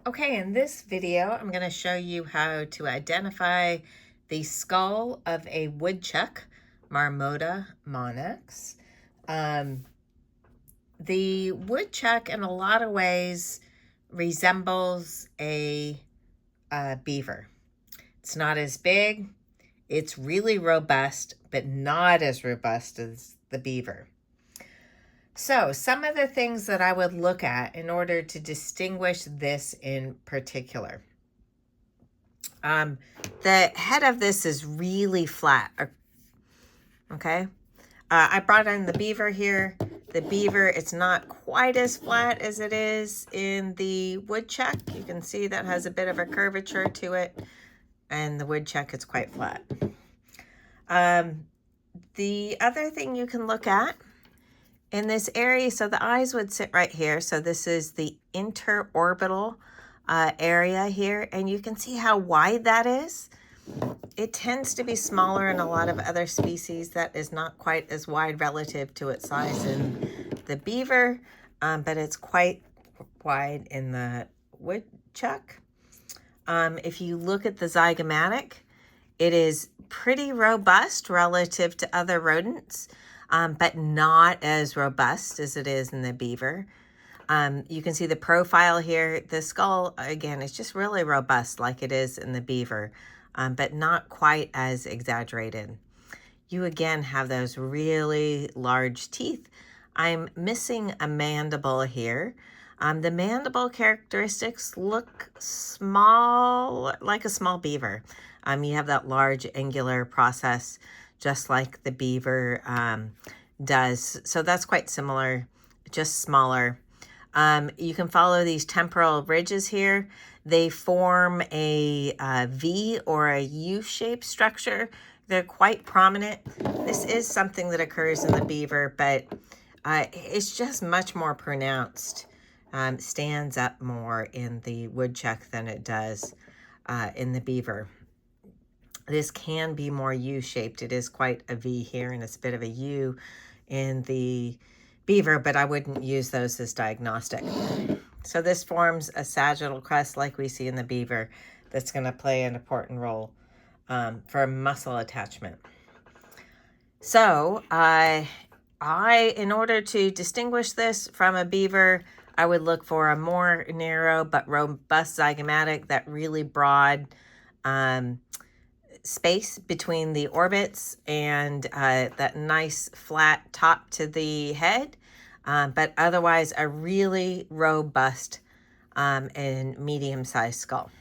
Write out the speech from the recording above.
Okay, in this video, I'm going to show you how to identify the skull of a woodchuck, Marmota monax. The woodchuck, in a lot of ways, resembles a beaver. It's not as big. It's really robust, but not as robust as the beaver. So, some of the things that I would look at in order to distinguish this in particular. The head of this is really flat, okay? I brought in the beaver here. The beaver, it's not quite as flat as it is in the woodchuck. You can see that has a bit of a curvature to it, and the woodchuck is quite flat. The other thing you can look at in this area, so the eyes would sit right here. So this is the interorbital area here, and you can see how wide that is. It tends to be smaller in a lot of other species. That is not quite as wide relative to its size in the beaver, but it's quite wide in the woodchuck. If you look at the zygomatic, it is pretty robust relative to other rodents, but not as robust as it is in the beaver. You can see the profile here. The skull, again, is just really robust like it is in the beaver, but not quite as exaggerated. You, again, have those really large teeth. I'm missing a mandible here. The mandible characteristics look small, like a small beaver. You have that large angular process, just like the beaver does. So that's quite similar, just smaller. You can follow these temporal ridges here. They form a V or a U-shaped structure. They're quite prominent. This is something that occurs in the beaver, but it's just much more pronounced. Stands up more in the woodchuck than it does in the beaver. This can be more U-shaped. It is quite a V here, and it's a bit of a U in the beaver, but I wouldn't use those as diagnostic. So this forms a sagittal crest like we see in the beaver that's going to play an important role for muscle attachment. So in order to distinguish this from a beaver, I would look for a more narrow but robust zygomatic, that really broad space between the orbits, and that nice flat top to the head, but otherwise a really robust and medium-sized skull.